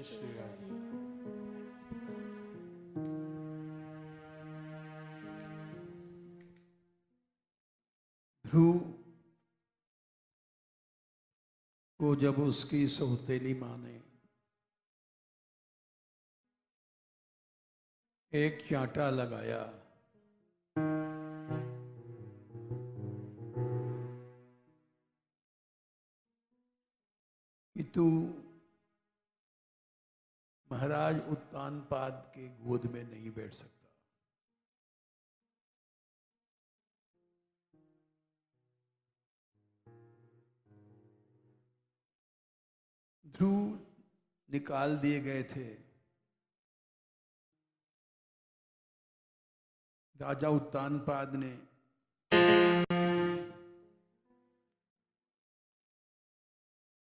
जय श्री राधे। ध्रुव को जब उसकी सौतेली माँ ने एक चांटा लगाया कि तू महाराज उत्तानपाद के गोद में नहीं बैठ सकता, ध्रुव निकाल दिए गए थे। राजा उत्तानपाद ने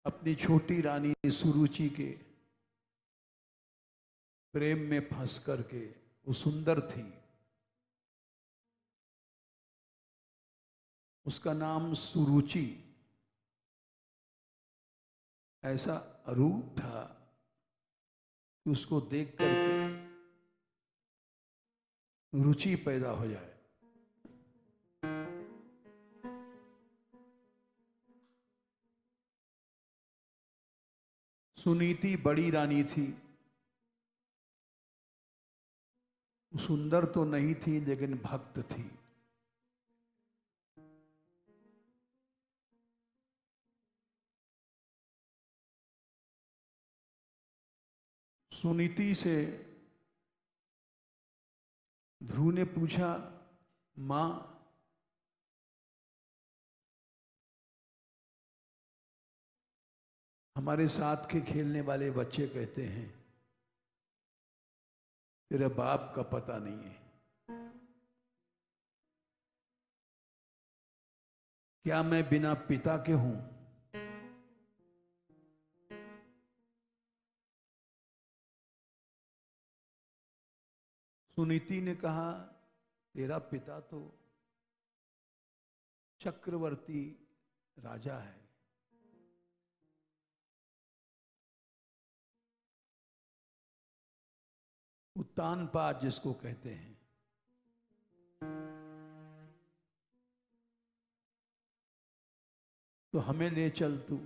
अपनी छोटी रानी सुरुचि के प्रेम में फंस करके, वो सुंदर थी, उसका नाम सुरुचि, ऐसा अरूप था कि उसको देख करके रुचि पैदा हो जाए। सुनीति बड़ी रानी थी, सुंदर तो नहीं थी लेकिन भक्त थी। सुनीति से ध्रुव ने पूछा, मां हमारे साथ के खेलने वाले बच्चे कहते हैं तेरे बाप का पता नहीं है, क्या मैं बिना पिता के हूं? सुनीति ने कहा, तेरा पिता तो चक्रवर्ती राजा है, उत्तानपाद जिसको कहते हैं, तो हमें ले चल तू।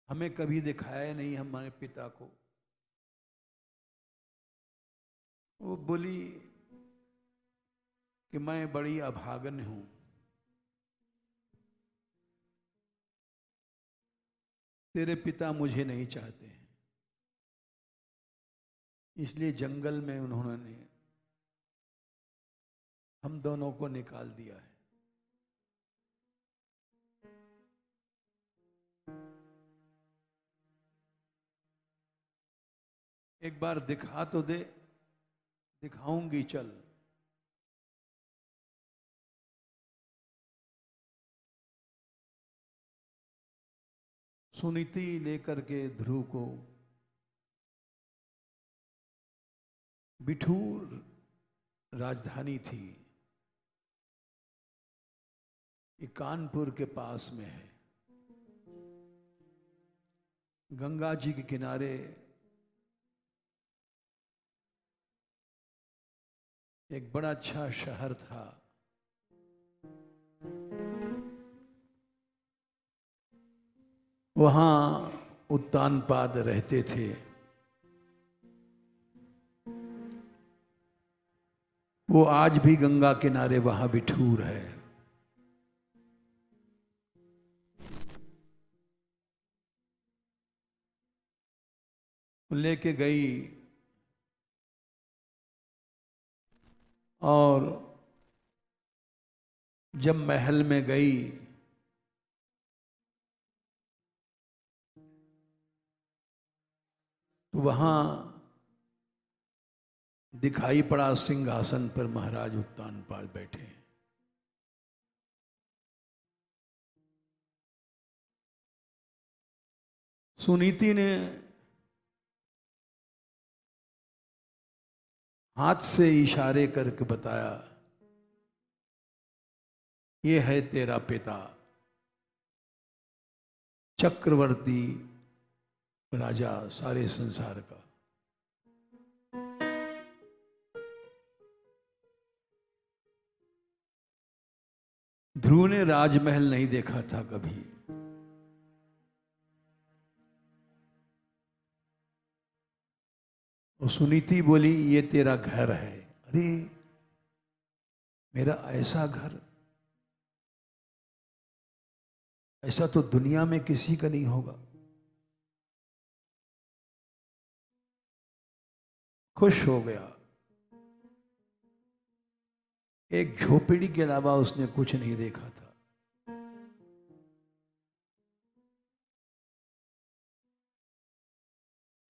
हमें कभी दिखाया नहीं हमारे पिता को। वो बोली कि मैं बड़ी अभागन हूं, तेरे पिता मुझे नहीं चाहते हैं, इसलिए जंगल में उन्होंने हम दोनों को निकाल दिया है। एक बार दिखा तो दे। दिखाऊंगी, चल। सुनीति लेकर के ध्रुव को बिठूर राजधानी थी, ये कानपुर के पास में है, गंगा जी के किनारे एक बड़ा अच्छा शहर था। वहां उत्तानपाद रहते थे। वो आज भी गंगा किनारे वहां बिठूर है। लेके गई और जब महल में गई तो वहां दिखाई पड़ा सिंहासन पर महाराज उत्तानपाद बैठे हैं। सुनीति ने हाथ से इशारे करके बताया ये है तेरा पिता चक्रवर्ती राजा सारे संसार का। ध्रुव ने राजमहल नहीं देखा था कभी। और सुनीति बोली ये तेरा घर है। अरे मेरा ऐसा घर, ऐसा तो दुनिया में किसी का नहीं होगा। खुश हो गया। एक झोपड़ी के अलावा उसने कुछ नहीं देखा था।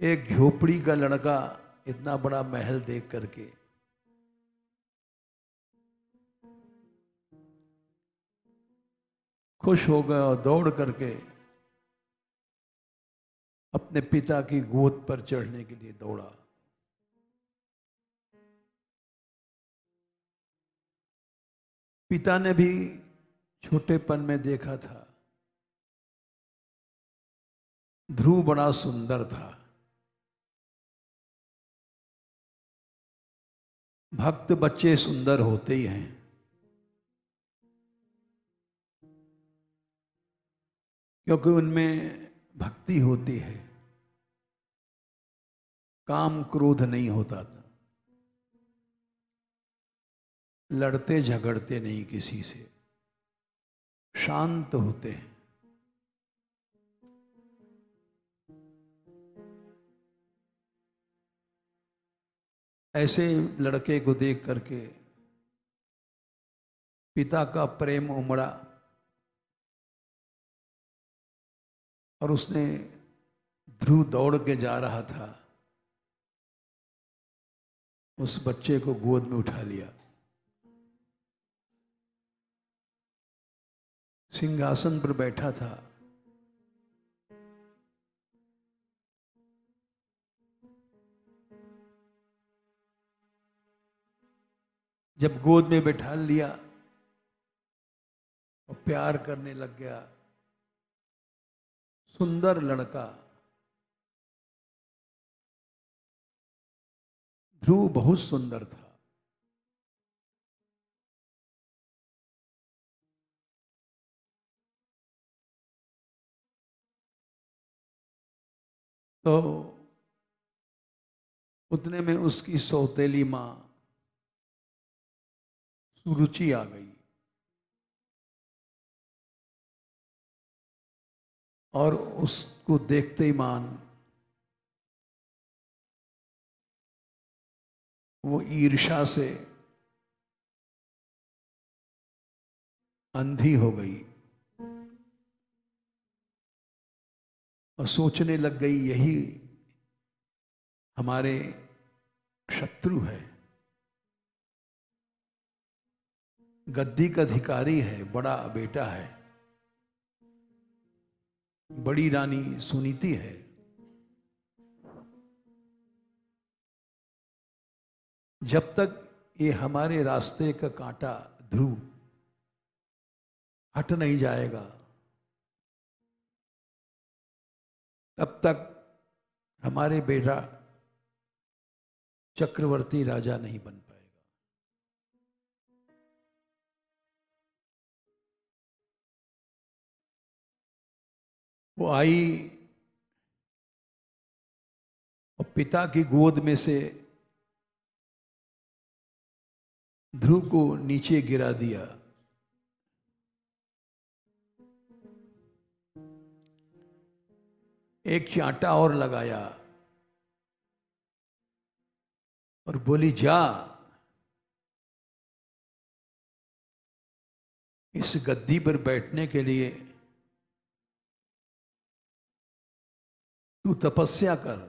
एक झोपड़ी का लड़का इतना बड़ा महल देख करके खुश हो गया और दौड़ करके अपने पिता की गोद पर चढ़ने के लिए दौड़ा। पिता ने भी छोटेपन में देखा था ध्रुव बड़ा सुंदर था। भक्त बच्चे सुंदर होते ही हैं। क्योंकि उनमें भक्ति होती है, काम क्रोध नहीं होता था, लड़ते झगड़ते नहीं किसी से, शांत होते हैं। ऐसे लड़के को देख करके पिता का प्रेम उमड़ा और उसने ध्रुव दौड़ के जा रहा था, उस बच्चे को गोद में उठा लिया। सिंहासन पर बैठा था। जब गोद में बैठा लिया और प्यार करने लग गया। सुंदर लड़का। ध्रुव बहुत सुंदर था। तो उतने में उसकी सौतेली मां सुरुचि आ गई और उसको देखते ही मान वो ईर्ष्या से अंधी हो गई और सोचने लग गई यही हमारे शत्रु है, गद्दी का अधिकारी है, बड़ा बेटा है, बड़ी रानी सुनीति है। जब तक ये हमारे रास्ते का कांटा ध्रुव हट नहीं जाएगा तब तक हमारे बेटा चक्रवर्ती राजा नहीं बन पाएगा। वो आई और पिता की गोद में से ध्रुव को नीचे गिरा दिया। एक चांटा और लगाया और बोली जा इस गद्दी पर बैठने के लिए तू तपस्या कर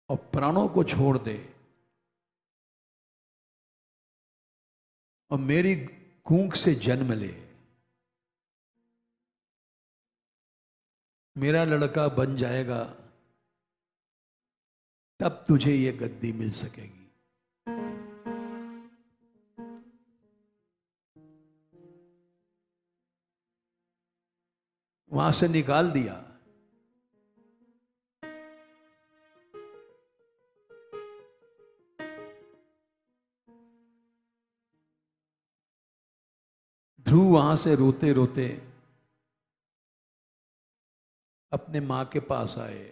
और प्राणों को छोड़ दे और मेरी कूंख से जन्म ले। मेरा लड़का बन जाएगा तब तुझे ये गद्दी मिल सकेगी। वहां से निकाल दिया। ध्रुव वहां से रोते रोते अपने मां के पास आए।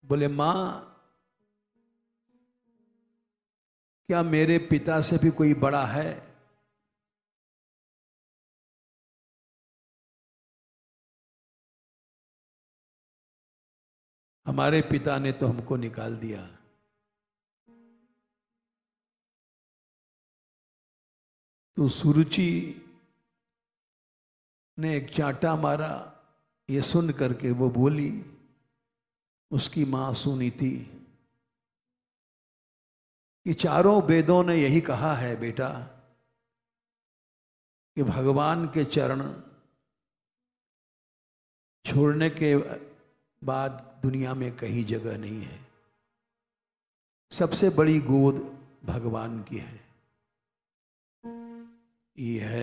बोले, मां, क्या मेरे पिता से भी कोई बड़ा है? हमारे पिता ने तो हमको निकाल दिया। तो सुरुचि ने एक चांटा मारा। ये सुन करके वो बोली, उसकी मां सुनी थी, कि चारों वेदों ने यही कहा है बेटा कि भगवान के चरण छोड़ने के बाद दुनिया में कहीं जगह नहीं है। सबसे बड़ी गोद भगवान की है। यह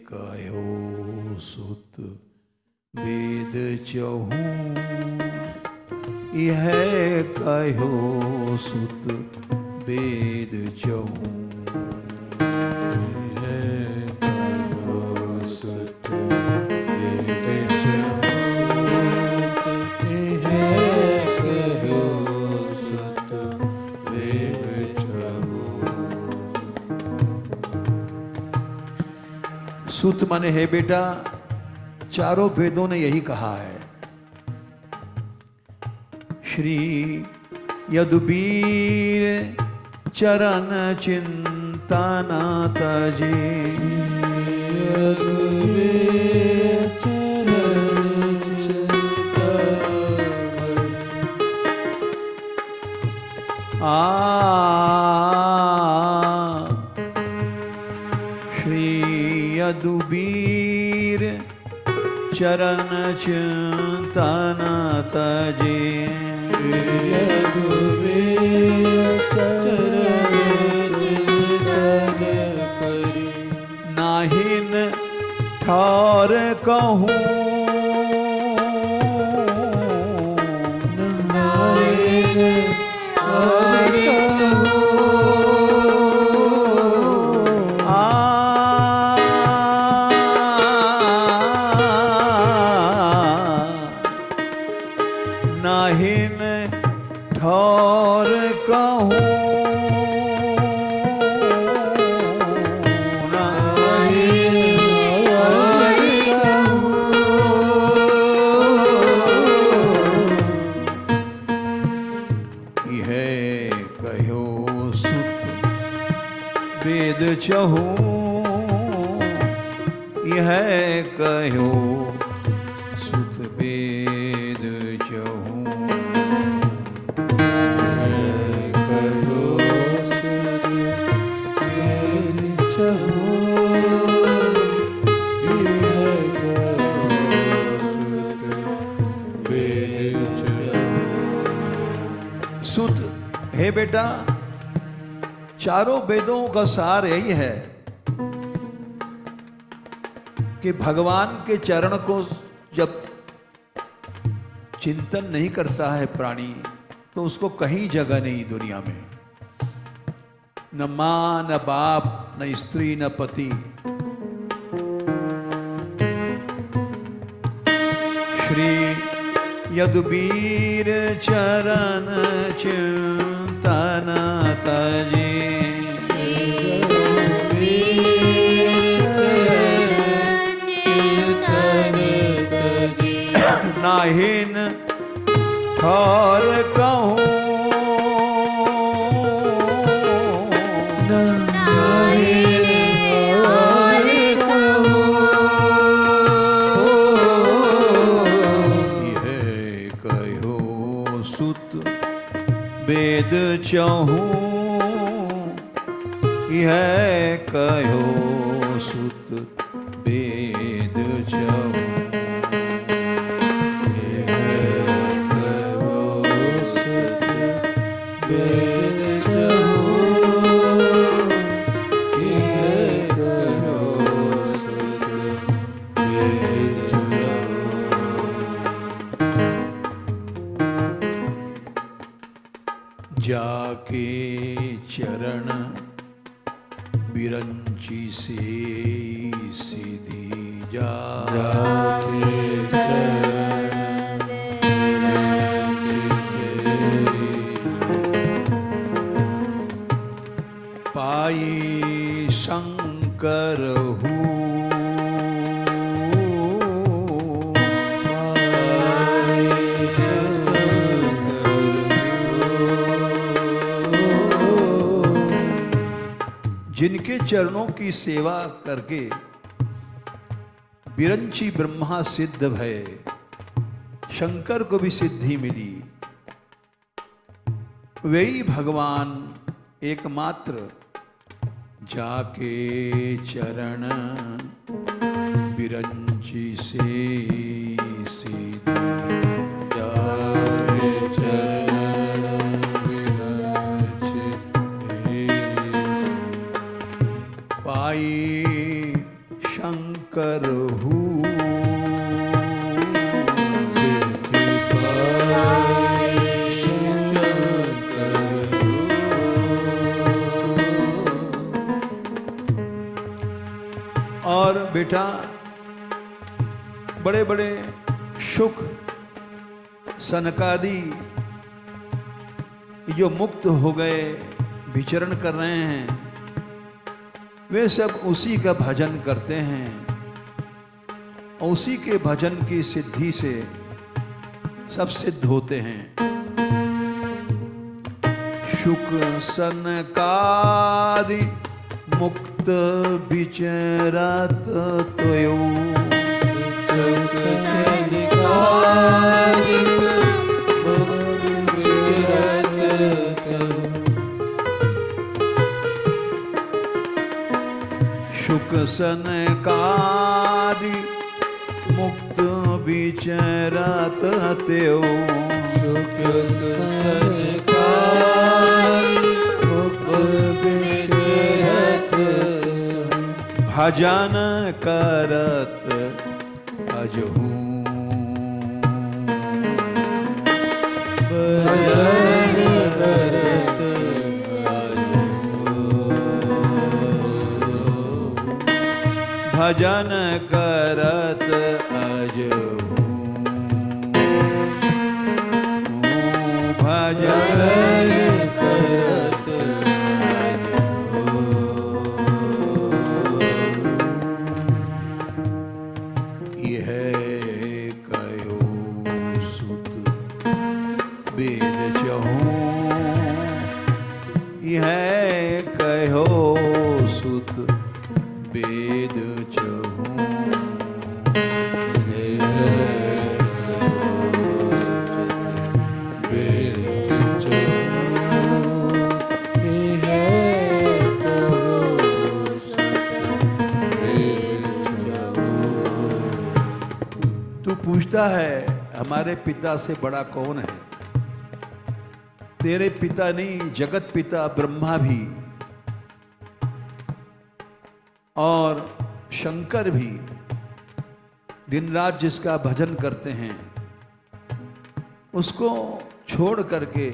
कहो सुत वेद चहूं, यह कहो सुत वेद चहूं, सुत माने है बेटा, चारों वेदों ने यही कहा है। श्री यदुवीर चरण चिंतन तजे, यदुवीर चरण चिंतन तजे, यदुवीर चरण चिंतन करी, नाहिन ठार कहूँ, नाहिन ठार कहूँ, नाहिन ठौर कहूँ, नाहिन ठौर कहूँ, यह कहो सुत वेद चहूँ, यह कहो सुत वेद चहूँ, सुत हे बेटा, चारों वेदों का सार यही है कि भगवान के चरण को जब चिंतन नहीं करता है प्राणी, तो उसको कहीं जगह नहीं दुनिया में। न मां, न बाप, न स्त्री, न पति। श्री यदुवीर चरण चिंतन तजे, नाहिन ठौर कहूँ, नाहिन ठौर कहूँ, यह कहो सुत वेद चहूँ, यह कहो सुत वेद चहूँ, जाके चरण बिरंची से सीधी जाके चरण पाई शंकर हूँ जिनके चरणों की सेवा करके बिरंची ब्रह्मा सिद्ध भय, शंकर को भी सिद्धि मिली। वही भगवान एकमात्र जाके चरण बिरंची से सीधी जाके चरण बिरंची पाई शंकर हूँ सिद्धि पाई शंकर हूँ। और बेटा बड़े बड़े शुक सनकादि जो मुक्त हो गए विचरण कर रहे हैं, वे सब उसी का भजन करते हैं। उसी के भजन की सिद्धि से सब सिद्ध होते हैं। शुक सनकादि मुक्त विचरत तोयो शुक सनकादि मुक्त विचरत त्यो शुक सनकादि मुक्त विचरत भजन करत अजहू भजन करत भजन करत अजहू भजन करत यह कहो सुत वेद चहूँ यह कहो सुत वेद चहूँ वेद तू पूछता है हमारे पिता से बड़ा कौन है? तेरे पिता नहीं, जगत पिता ब्रह्मा भी और शंकर भी दिन रात जिसका भजन करते हैं, उसको छोड़ करके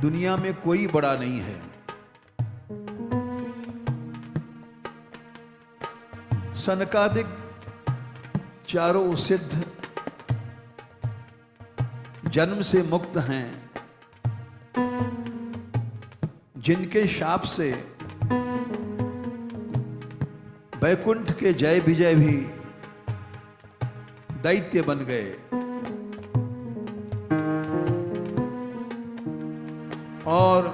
दुनिया में कोई बड़ा नहीं है। सनकादिक चारों सिद्ध जन्म से मुक्त हैं, जिनके शाप से वैकुंठ के जय विजय भी दैत्य बन गए और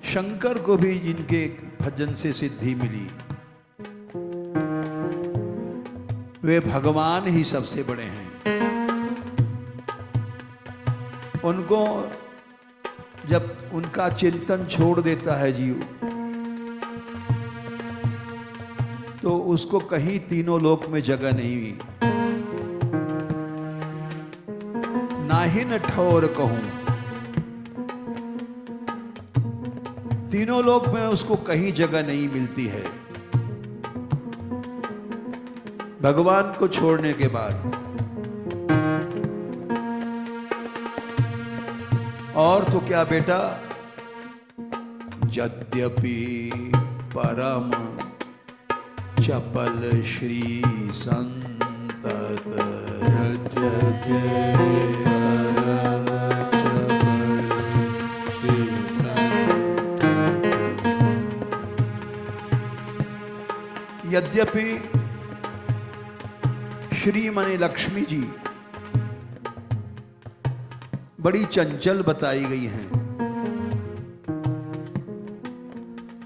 शंकर को भी जिनके भजन से सिद्धि मिली, वे भगवान ही सबसे बड़े हैं। उनको जब उनका चिंतन छोड़ देता है जीव, तो उसको कहीं तीनों लोक में जगह नहीं हुई। नाहि न ठौर कहूं, तीनों लोक में उसको कहीं जगह नहीं मिलती है भगवान को छोड़ने के बाद। और तो क्या बेटा, यद्यपि परम चपल श्री संतत, यद्यपि परम चपल श्री संतत, यद्यपि श्री माने लक्ष्मी जी बड़ी चंचल बताई गई हैं।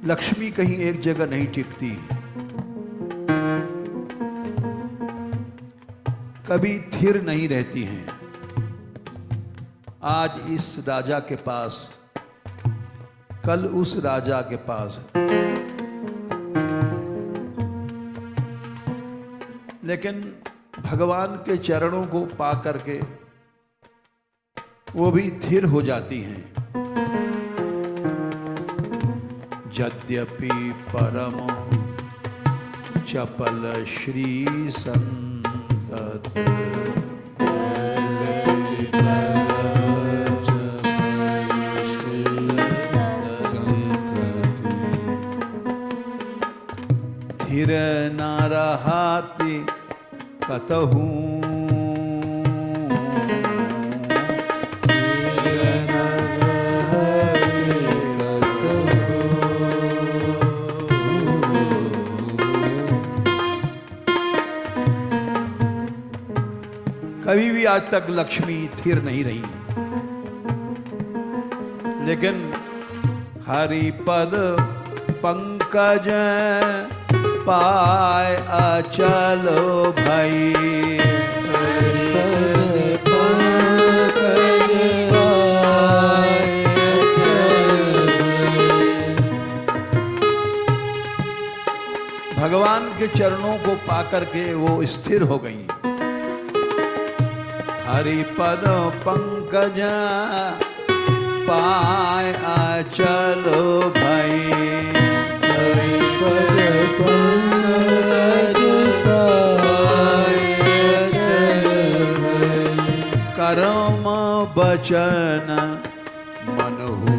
लक्ष्मी कहीं एक जगह नहीं टिकती, कभी स्थिर नहीं रहती हैं। आज इस राजा के पास, कल उस राजा के पास, लेकिन भगवान के चरणों को पा करके वो भी स्थिर हो जाती हैं। यद्यपि परम चपल श्री संतत, यद्यपि परम चपल श्री संतत, स्थिर न रहती कतहु, कभी भी आज तक लक्ष्मी स्थिर नहीं रही, लेकिन हरिपद पंकज पाए अचल भई, हरिपद पंकज पाए अचल भई। भगवान के चरणों को पाकर के वो स्थिर हो गई। हरिपद पंकज पाए अचल भई, हरिपद पंकज पाए अचल भई। कर्म बचन मनहु,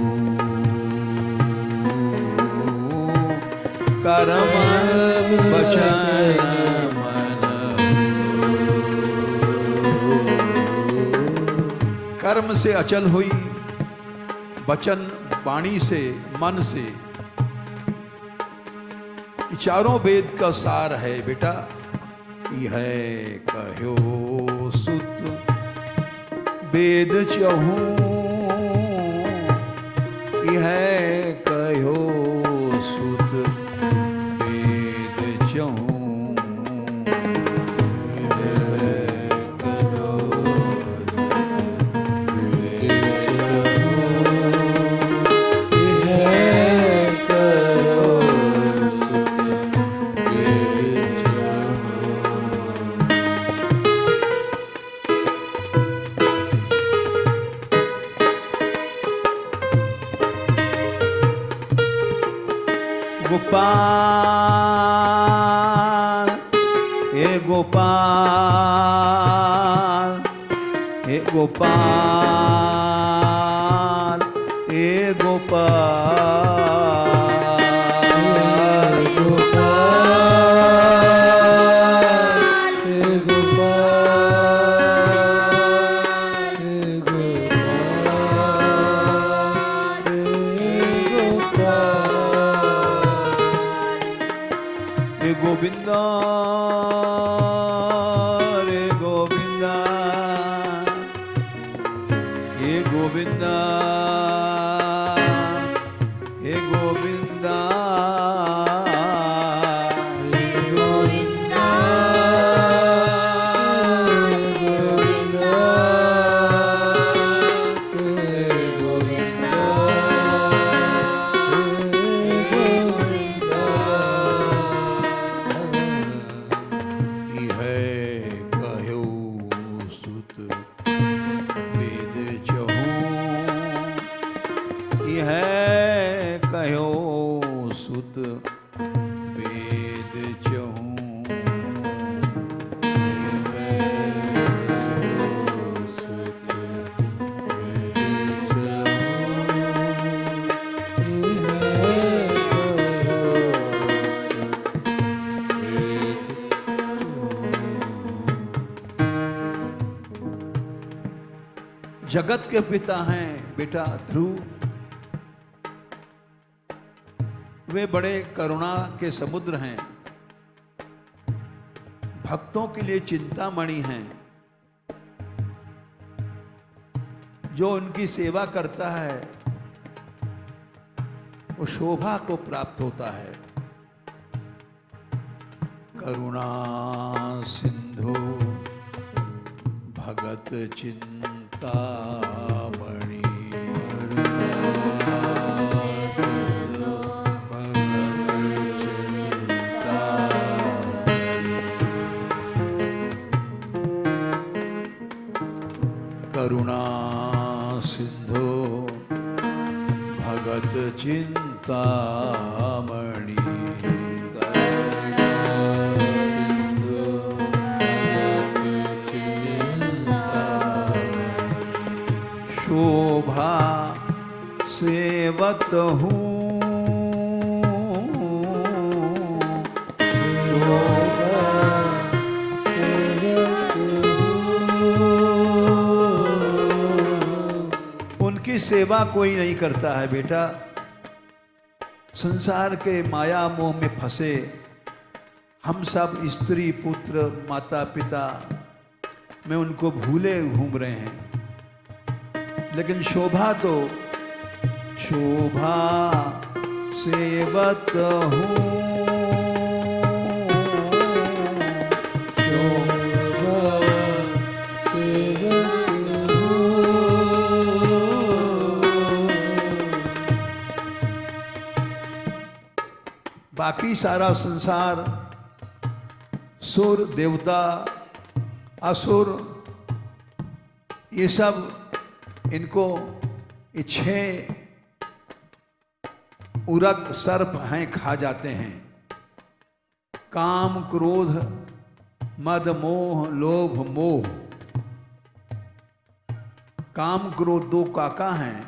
कर्म बचन कर्म से अचल हुई, वचन वाणी से, मन से। चारों वेद का सार है बेटा। यह कहो सुत वेद चहू, यह कहो सुत वेद चहू, गोपाल हे गोपाल, हे गोपाल, हे गोपाल, गोपाल, हे गोपाल, हे गोपाल, हे गोपाल। हे गोविंदा, रे गोविंदा, हे गोविंदा, हे गोविंदा, हे गोविंदा, सुत वेद चहूं। सुत वेद चहूं। जगत के पिता हैं बेटा ध्रुव, वे बड़े करुणा के समुद्र हैं, भक्तों के लिए चिंतामणि हैं। जो उनकी सेवा करता है वो शोभा को प्राप्त होता है। करुणा सिंधु भगत चिंतामणि, करुणा सिंधु भगत चिंतामणि, शोभा सेवत हूँ, उनकी सेवा कोई नहीं करता है बेटा। संसार के माया मोह में फंसे हम सब स्त्री पुत्र माता पिता में उनको भूले घूम रहे हैं। लेकिन शोभा तो शोभा सेवत हूँ, बाकी सारा संसार सुर देवता असुर ये सब इनको ये 6 उरग सर्प हैं, खा जाते हैं। काम क्रोध मद मोह लोभ मोह, काम क्रोध 2 काका हैं,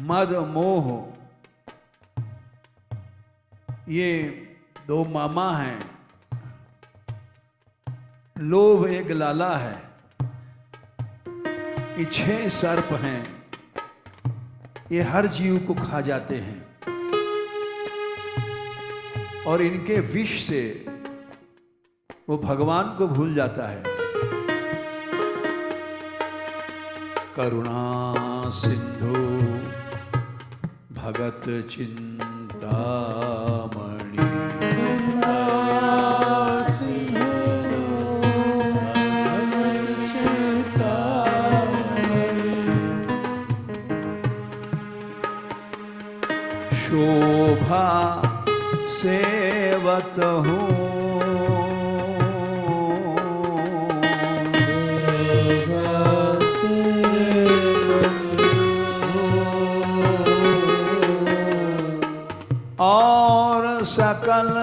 मद मोह ये 2 मामा हैं, लोभ एक लाला है। ये 6 सर्प हैं, ये हर जीव को खा जाते हैं और इनके विष से वो भगवान को भूल जाता है। करुणा सिंधु भगत चिंतामणि, शोभा सेवत हूँ, और सकल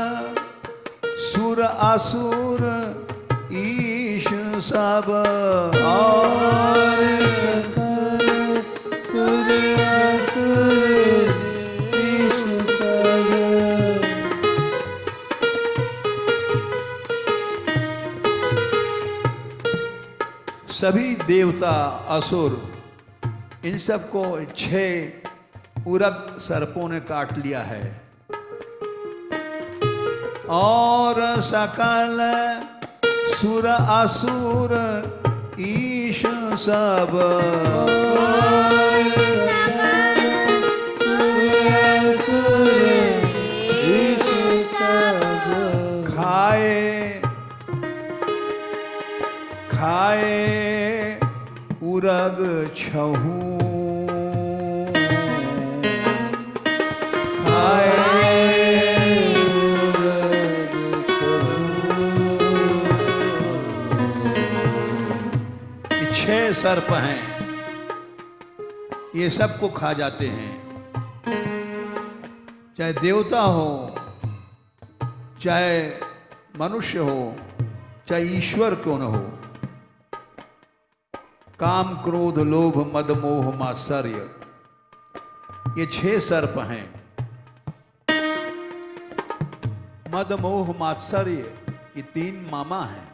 सुर असुर ईश सब, और सकल सुर असुर ईश सब, सभी देवता असुर इन सबको 6 उरग सर्पों ने काट लिया है। और सकल सुर असुर ईश सब, खाए खाए उरग छहू, सर्प हैं, ये सबको खा जाते हैं। चाहे देवता हो, चाहे मनुष्य हो, चाहे ईश्वर क्यों न हो। काम क्रोध लोभ मद मोह मात्सर्य ये 6 सर्प हैं। मद मोह मात्सर्य ये 3 मामा हैं।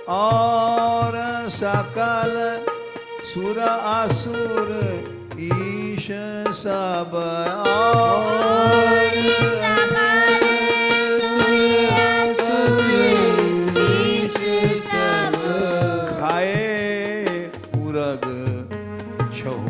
और सकल सुर असुर ईश सब और खाए उरग छहु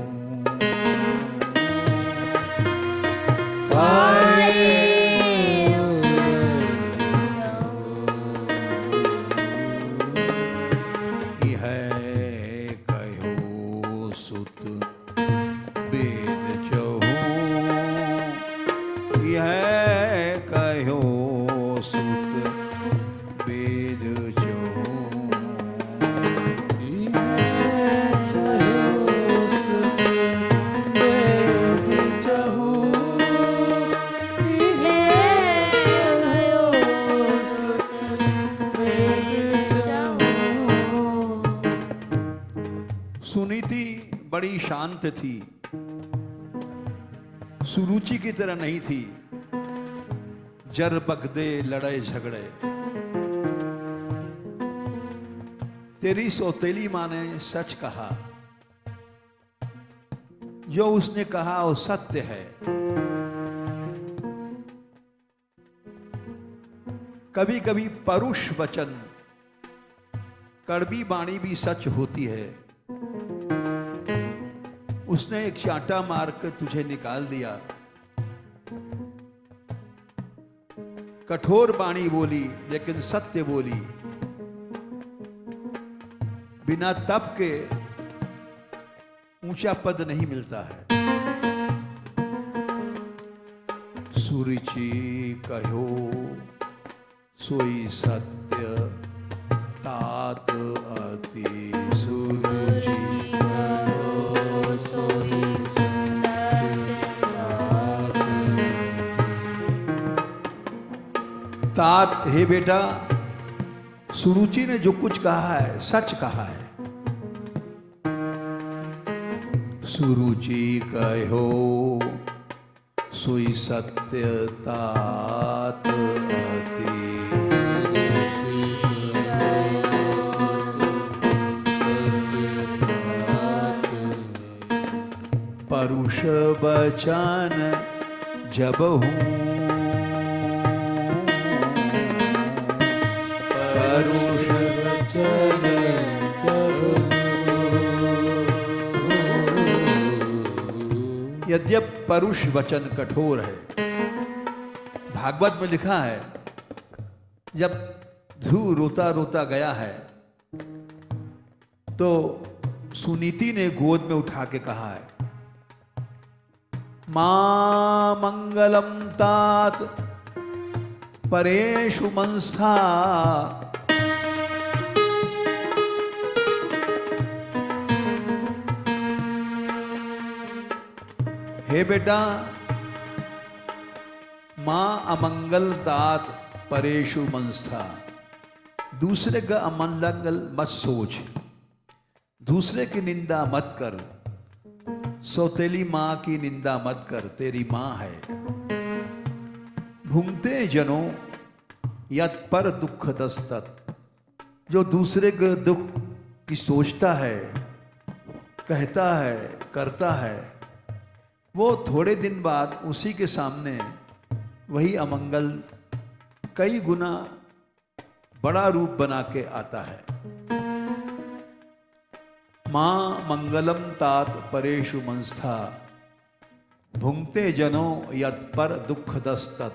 सुनीति बड़ी शांत थी, सुरुचि की तरह नहीं थी। जर बगदे लड़ाई झगड़े। तेरी सौतेली माँ ने सच कहा, जो उसने कहा वो सत्य है। कभी कभी परुष वचन, कड़वी वाणी भी सच होती है। उसने एक चांटा मारकर तुझे निकाल दिया। कठोर वाणी बोली लेकिन सत्य बोली। बिना तप के ऊंचा पद नहीं मिलता है। सुरुचि कहो सोई सत्य, तात अति सुरुचि तात। हे बेटा, सुरुचि ने जो कुछ कहा है सच कहा है। सुरुचि कहो सोई सत्य, तात अति परुष बचन जब हूँ, परुष बचन यद्यप परुष वचन कठोर है। भागवत में लिखा है, जब ध्रुव रोता रोता गया है तो सुनीति ने गोद में उठा के कहा है, मां मंगलम तात परेषु मंस्था। हे बेटा, मां अमंगल तात परेषु मंस्था। दूसरे का अमंगल मत सोच, दूसरे की निंदा मत कर, सौतेली मां की निंदा मत कर, तेरी मां है। भूंगते जनों यत पर दुख दस्तत। जो दूसरे के दुख की सोचता है, कहता है, करता है, वो थोड़े दिन बाद उसी के सामने वही अमंगल कई गुना बड़ा रूप बना के आता है। मां मंगलम तात परेषु मंस्था, भुंगते जनों यत् पर दुख दस्तत।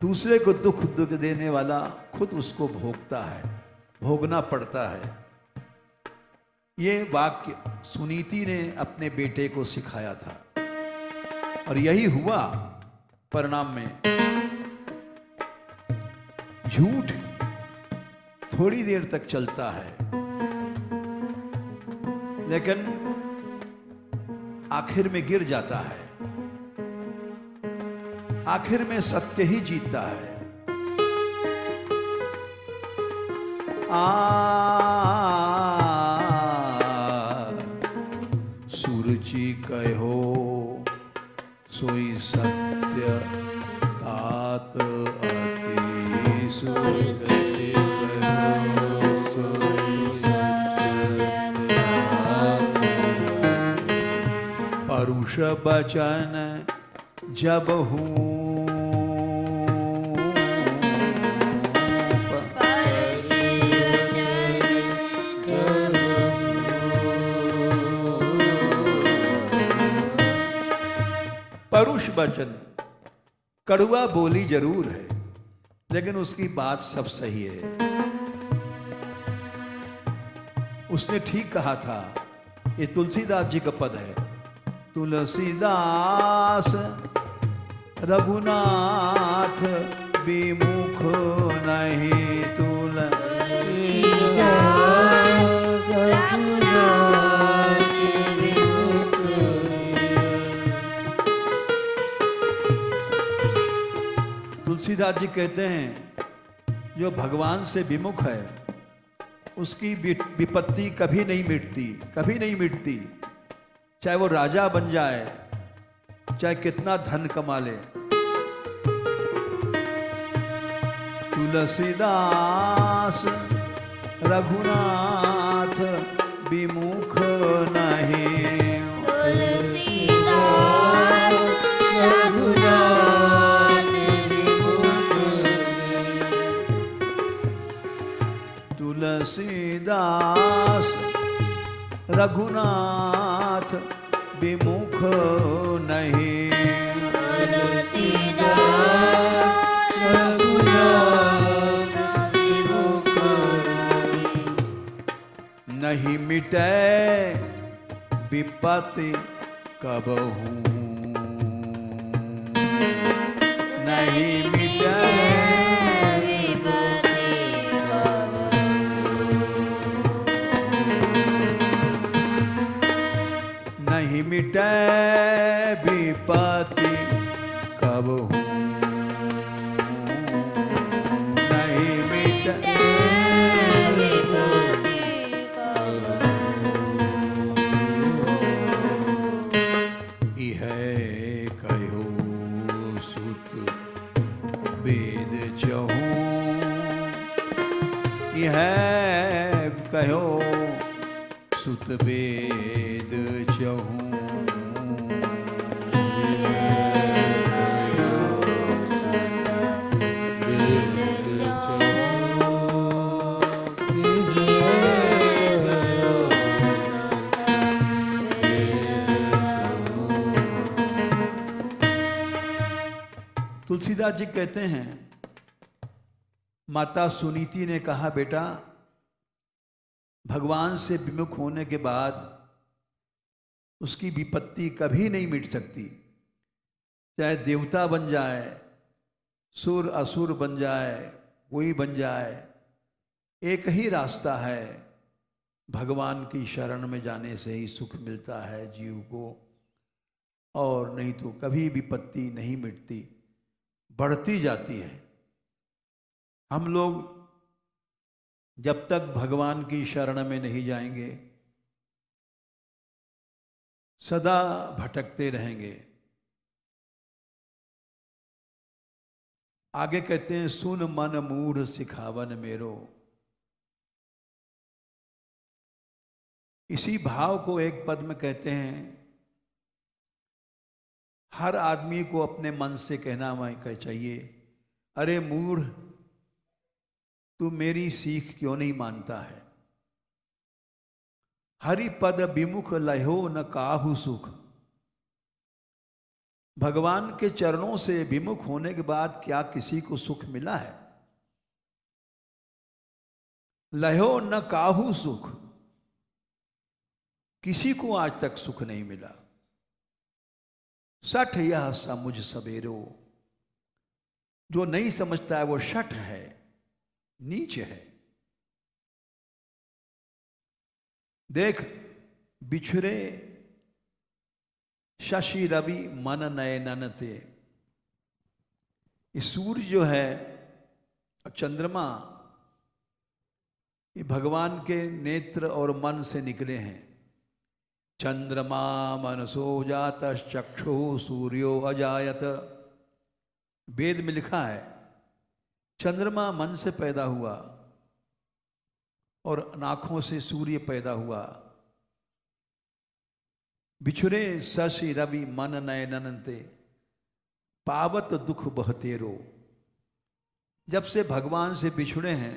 दूसरे को दुख देने वाला खुद उसको भोगता है, भोगना पड़ता है। ये वाक्य सुनीति ने अपने बेटे को सिखाया था और यही हुआ परिणाम में। झूठ थोड़ी देर तक चलता है लेकिन आखिर में गिर जाता है। आखिर में सत्य ही जीतता है। सुरुचि कहो सोई सत्य तात अति सुरति करो, सोई सत्य तात परुष बचन जब हूँ परुष वचन, कड़वा बोली जरूर है लेकिन उसकी बात सब सही है। उसने ठीक कहा था। ये तुलसीदास जी का पद है। तुलसीदास रघुनाथ विमुख नहीं तुलसीदास जी कहते हैं जो भगवान से विमुख है उसकी विपत्ति कभी नहीं मिटती, कभी नहीं मिटती। चाहे वो राजा बन जाए, चाहे कितना धन कमा ले। तुलसीदास रघुनाथ विमुख नहीं, तुलसीदास रघुनाथ विमुख नहीं, तुलसीदास रघुनाथ विमुख नहीं, नहीं मिटे विपत्ति कबहू, नहीं मिटे विपत्ति कबहू, नहीं मिटे विपत्ति कबहू, नहीं मिटे है कहो सुत वेद चहूं, तुलसीदास जी कहते हैं माता सुनीति ने कहा बेटा भगवान से विमुख होने के बाद उसकी विपत्ति कभी नहीं मिट सकती। चाहे देवता बन जाए, सुर असुर बन जाए, कोई बन जाए, एक ही रास्ता है, भगवान की शरण में जाने से ही सुख मिलता है जीव को, और नहीं तो कभी विपत्ति नहीं मिटती, बढ़ती जाती है। हम लोग जब तक भगवान की शरण में नहीं जाएंगे सदा भटकते रहेंगे। आगे कहते हैं सुन मन मूढ़ सिखावन मेरो, इसी भाव को एक पद में कहते हैं हर आदमी को अपने मन से कहना चाहिए, अरे मूढ़ तू मेरी सीख क्यों नहीं मानता है। हरि पद विमुख लहो न काहू सुख, भगवान के चरणों से विमुख होने के बाद क्या किसी को सुख मिला है? लहो न काहू सुख, किसी को आज तक सुख नहीं मिला। सठ यह समुझ सबेरो, जो नहीं समझता है वो शठ है, नीच है। देख बिछुरे शशि रवि मन नयनन ते, ये सूर्य जो है और चंद्रमा ये भगवान के नेत्र और मन से निकले हैं। चंद्रमा मनसो जात चक्षु सूर्यो अजायत। वेद में लिखा है चंद्रमा मन से पैदा हुआ और आंखों से सूर्य पैदा हुआ। बिछुरे शशि रवि मन नयननते पावत दुख बहतेरो। जब से भगवान से बिछुड़े हैं,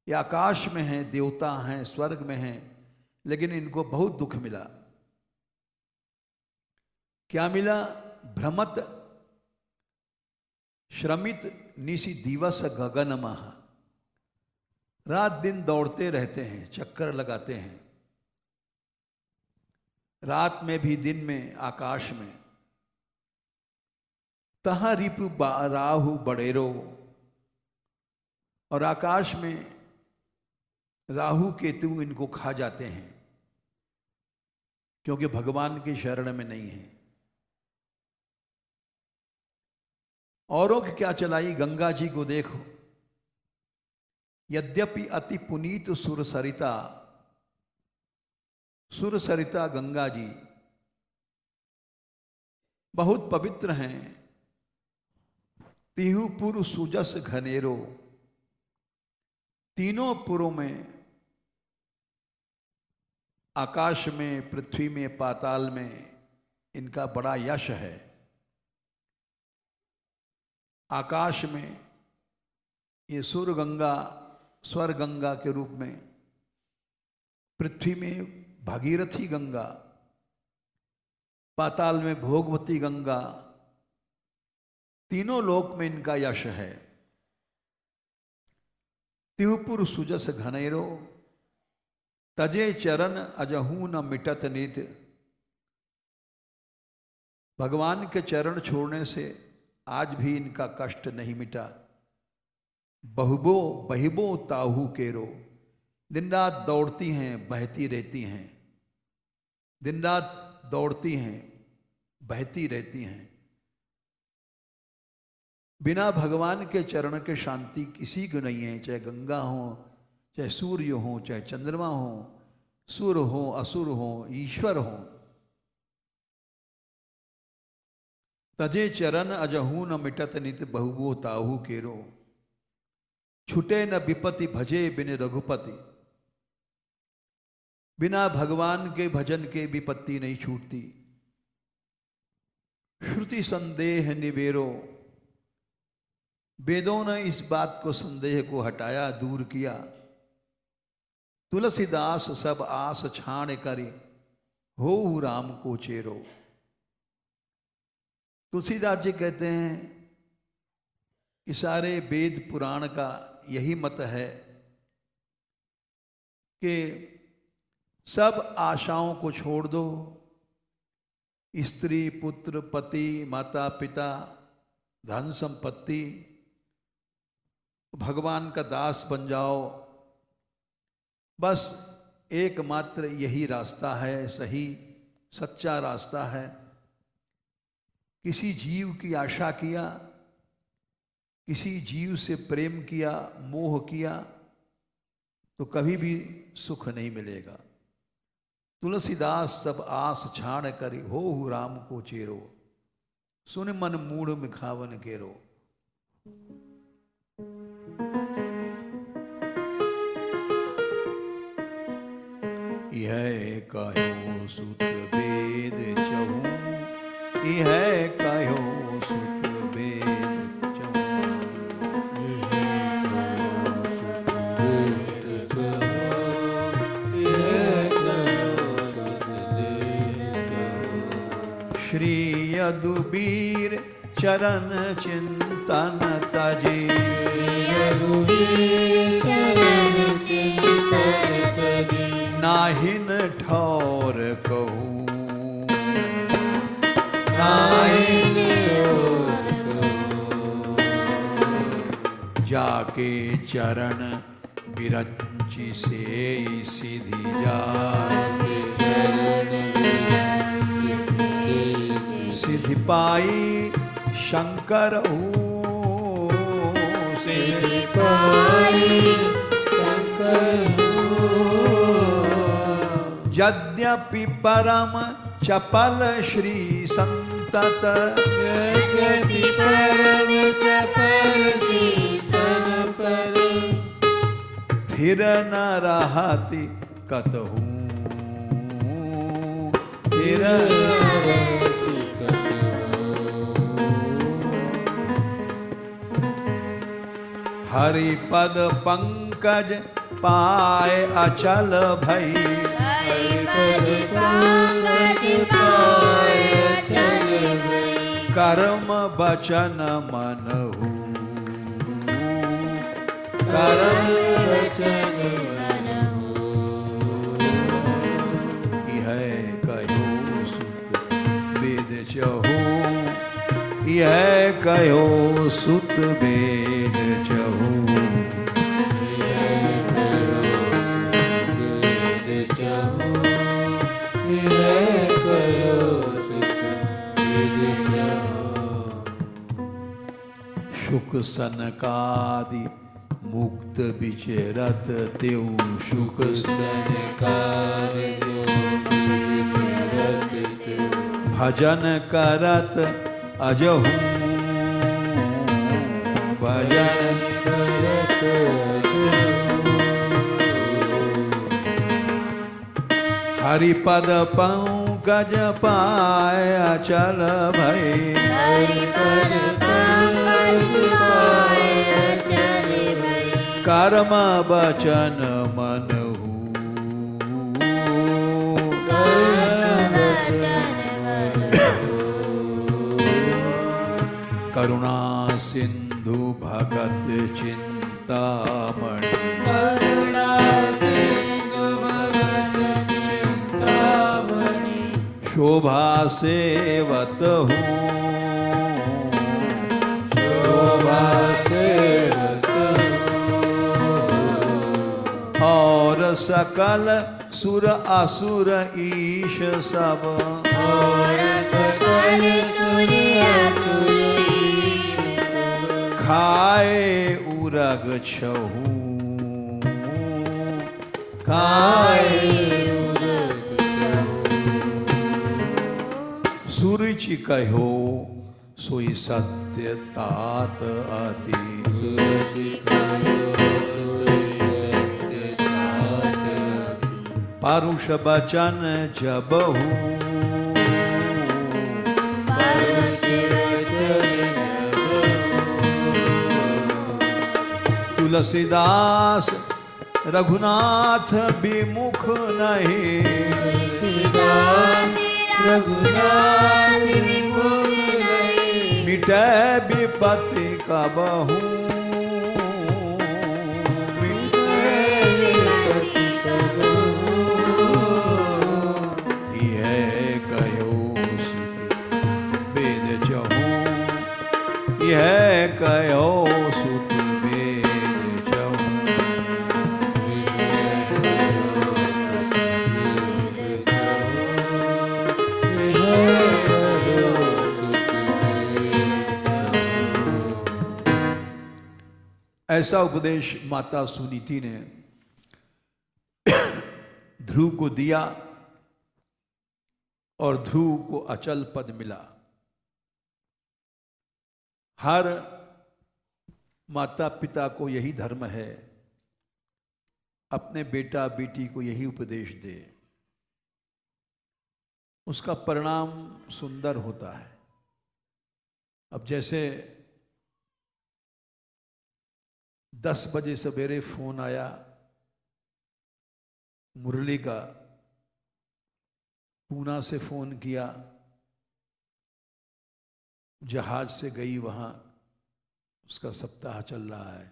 ये आकाश में हैं, देवता हैं, स्वर्ग में हैं, लेकिन इनको बहुत दुख मिला। क्या मिला? भ्रमत श्रमित निशि दिवस गगन महा। रात दिन दौड़ते रहते हैं, चक्कर लगाते हैं, रात में भी दिन में आकाश में। तहा रिपु राहु बड़ेरो। और आकाश में राहु केतु इनको खा जाते हैं, क्योंकि भगवान की शरण में नहीं है। औरों की क्या चलाई, गंगा जी को देखो। यद्यपि अति पुनीत सुर सरिता, सुर सरिता गंगा जी बहुत पवित्र हैं। तिहु पुर सुजस घनेरो। तीनों पुरों में, आकाश में, पृथ्वी में, पाताल में इनका बड़ा यश है। आकाश में ये सूर्य गंगा, स्वर गंगा के रूप में, पृथ्वी में भागीरथी गंगा, पाताल में भोगवती गंगा, तीनों लोक में इनका यश है। तिहुपुर सुजस घनेरो तजे चरण अजहू न मिटत नित। भगवान के चरण छोड़ने से आज भी इनका कष्ट नहीं मिटा। बहुबो बहिबो ताहू केरो। दिन रात दौड़ती हैं, बहती रहती हैं, दिन रात दौड़ती हैं, बहती रहती हैं। बिना भगवान के चरण के शांति किसी को नहीं है। चाहे गंगा हो, चाहे सूर्य हो, चाहे चंद्रमा हो, सुर हो, असुर हो, ईश्वर हो। तजे चरण अजहू न मिटत नित बहुबो ताहू केरो। छुटे न विपति भजे बिन रघुपति। बिना भगवान के भजन के विपत्ति नहीं छूटती। श्रुति संदेह निवेरो। वेदों ने इस बात को, संदेह को हटाया, दूर किया। तुलसीदास सब आस छाण करे हो राम को चेरो। तुलसीदास जी कहते हैं कि सारे वेद पुराण का यही मत है कि सब आशाओं को छोड़ दो। स्त्री, पुत्र, पति, माता पिता, धन संपत्ति, भगवान का दास बन जाओ। बस एकमात्र यही रास्ता है, सही सच्चा रास्ता है। किसी जीव की आशा किया, किसी जीव से प्रेम किया, मोह किया, तो कभी भी सुख नहीं मिलेगा। तुलसीदास सब आस छाण करी हो राम को चेरो। सुन मन मूढ़ मिखावन केरो। यह कहो सुत वेद चहु, यह कहो सुत वेद चहु। श्री यदुबीर चरण चिंतन तजे। नाहिन ठौर कहूँ, नाहिन ठौर कहूँ। जाके चरण बिरंची से सीधी जाके सिद्धि पाई शंकर सिद्धि पाई शंकर। यद्यपि परम चपल श्री संतत, यद्यपि परम चपल श्री संतत, स्थिर न रहति कतहु, स्थिर न रहति कतहु। हरि पद पंकज पाए अचल भई, हरि पद पंकज पाए अचल भई, कर्म बचन मनहु, कर्म वचन मनहु। यह कहो सुत वेद चहु, यह कहो सुत वेद चहु, शुक सनकादि मुक्त विचरत तेउ, शुक सनकादि विचरत तेउ, भजन करत अजहू, भजन करत अजहू। हरिपद पंकज पाए अचल भई, हरि पद पंकज पाए अचल भई, कर्म बचन मनहु, कर्म वचन मनहु। करुणा सिंधु भगत चिंतामणि, करुणा सिंधु भगत चिंतामणि, शोभा सेवत हूँ, शोभा सेवत हूँ। और सकल सुर असुर ईश सब, और सकल सुर असुर ईश सब, खाए उरग छहू, खाए उरग छहू। सुरुचि कहो सोई सत्य तात अति, सुरुचि कहो सोई सत्य तात अति, परुष बचन जबहू, परुष वचन जबहू। तुलसीदास रघुनाथ विमुख नहीं, तुलसीदास रघुनाथ विमुख नहीं, मिटे विपत्ति कबहू, मिटे विपत्ति कबहू। यह कहो सुत वेद चहू, यह कहो सुत वेद चहू, ऐसा उपदेश माता सुनीति ने ध्रुव को दिया और ध्रुव को अचल पद मिला। हर माता पिता को यही धर्म है, अपने बेटा बेटी को यही उपदेश दे, उसका परिणाम सुंदर होता है। अब जैसे 10 बजे सवेरे फोन आया मुरली का, पूना से फोन किया, जहाज से गई वहां, उसका सप्ताह चल रहा है।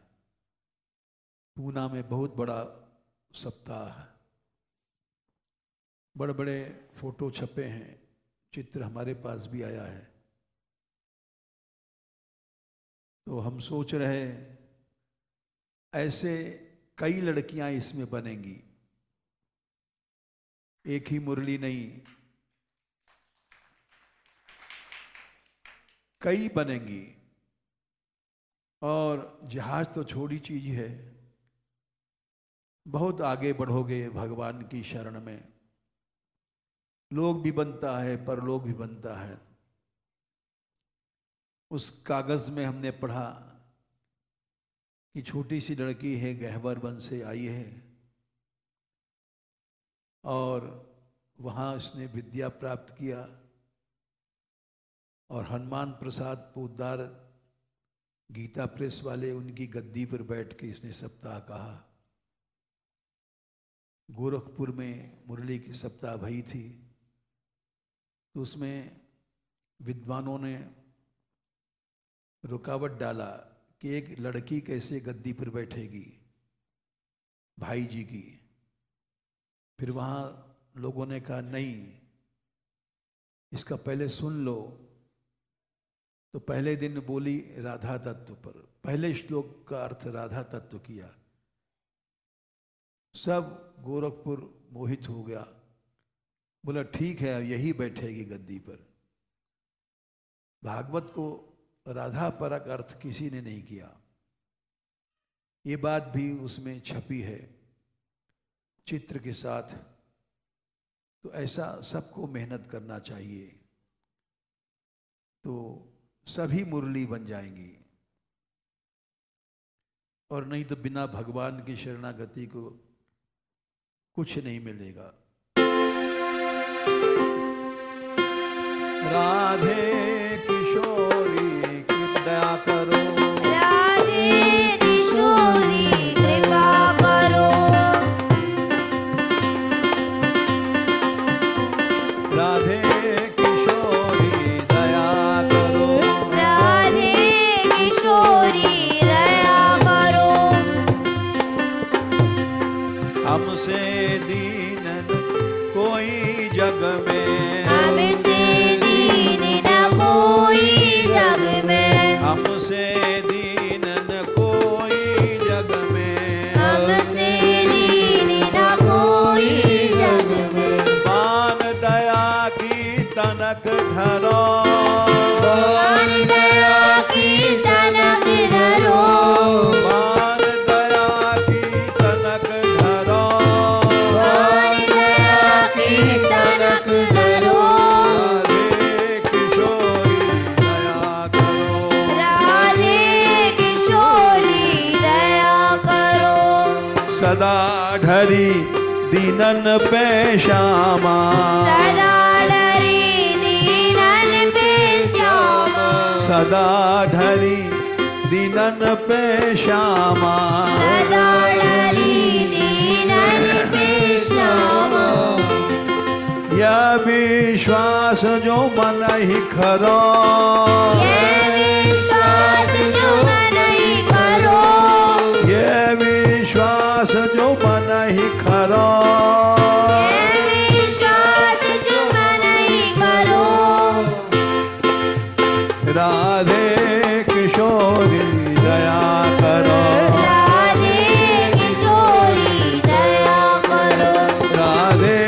पूना में बहुत बड़ा सप्ताह है, बड़े बड़े फोटो छपे हैं, चित्र हमारे पास भी आया है। तो हम सोच रहे ऐसे कई लड़कियां इसमें बनेंगी, एक ही मुरली नहीं, कई बनेंगी। और जहाज तो छोटी चीज है, बहुत आगे बढ़ोगे भगवान की शरण में, लोक भी बनता है, परलोक भी बनता है। उस कागज में हमने पढ़ा कि छोटी सी लड़की है, गहवर वन से आई है और वहाँ उसने विद्या प्राप्त किया और हनुमान प्रसाद पोद्दार गीता प्रेस वाले उनकी गद्दी पर बैठ के इसने सप्ताह कहा। गोरखपुर में मुरली की सप्ताह भई थी, तो उसमें विद्वानों ने रुकावट डाला कि एक लड़की कैसे गद्दी पर बैठेगी भाई जी की। फिर वहाँ लोगों ने कहा नहीं, इसका पहले सुन लो। तो पहले दिन बोली राधा तत्व पर, पहले श्लोक का अर्थ राधा तत्व किया। सब गोरखपुर मोहित हो गया, बोला ठीक है यही बैठेगी गद्दी पर। भागवत को राधा परक अर्थ किसी ने नहीं किया। ये बात भी उसमें छपी है चित्र के साथ। तो ऐसा सबको मेहनत करना चाहिए, तो सभी मुरली बन जाएंगी। और नहीं तो बिना भगवान की शरणागति को कुछ नहीं मिलेगा। राधे किशोरी कृपा करो, राधे किशोरी कृपा करो, राधे किशोरी दया करो, राधे किशोरी दया करो। हमसे दीनन कोई जग में, हमसे दीन न कोई जग में, हमसे दीनन कोई जग में, हमसे दीन न कोई जग में। मान दया की तनक धरो, मान दया की तनक धरो, मान दया की तनक धरो, मान दया की तनक धरो। राधे किशोरी दया करो, राधे किशोरी दया करो। सदा ढरी दीनन पे श्यामा, सदा डरी दीनन पे श्यामा, सदा ढरी दीनन पे श्यामा, सदा डरी दीनन पे श्यामा। यह विश्वास जो मन ही खरो, ये विश्वास जो नहीं करो, यह विश्वास जो मन ही खरो, ये विश्वास जो नहीं करो। राधे किशोरी दया करो, राधे किशोरी दया करो, राधे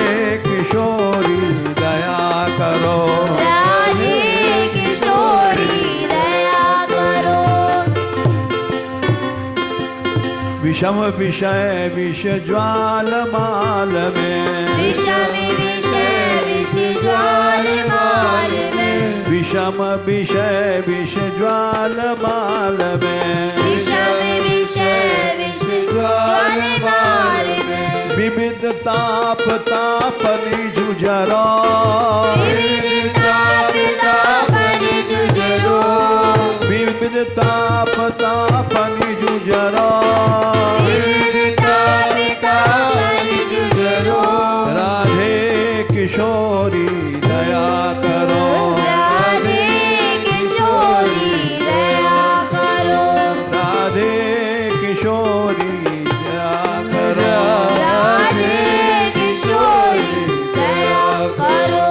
किशोरी दया करो, राधे किशोरी दया करो। विषम विषय विष ज्वाल माल में, विषम विषय विष ज्वाल माल में, विषम विषय विष ज्वाल माल में, विषम विषय विष ज्वाल माल में। विविध ताप तापनि जुझरो, विविध ताप तापनि जुझरो, विविध ताप तापनि जुझरो, विविध ताप तापनि जुझरो। राधे किशोरी दया करो, राधे किशोरी दया करो, राधे किशोरी दया करो, राधे किशोरी दया करो।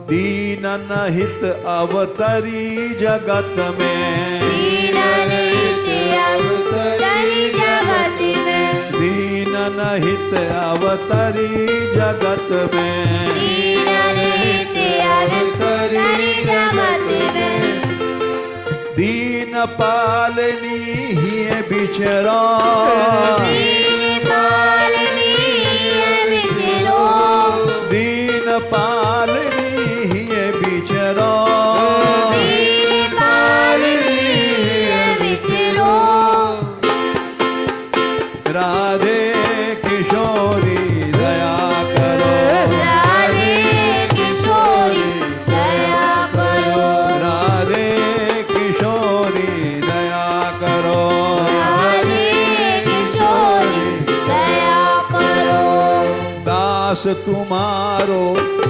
दीनन हित अवतरी जगत में, दीनन हित अवतरी जगत में, दीनन हित अवतरी जगत में, दीनन हित अवतरी जगत में। दीन पालनी ही बिचरो, दीन पालनी है विचरो, दीन पाल दास तुम्हारो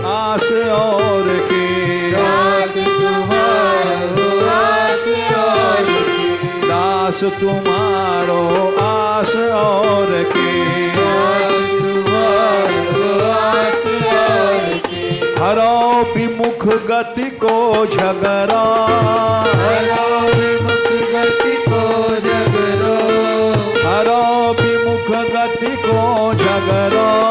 आस और के, दास तुम्हारो आस और के, दास तुम्हारो आस और के, दास तुम्हारो आस और के, हरो विमुख गति को झगड़ा, हरो विमुख गति को झगड़ो, हरो विमुख गति को झगड़ा,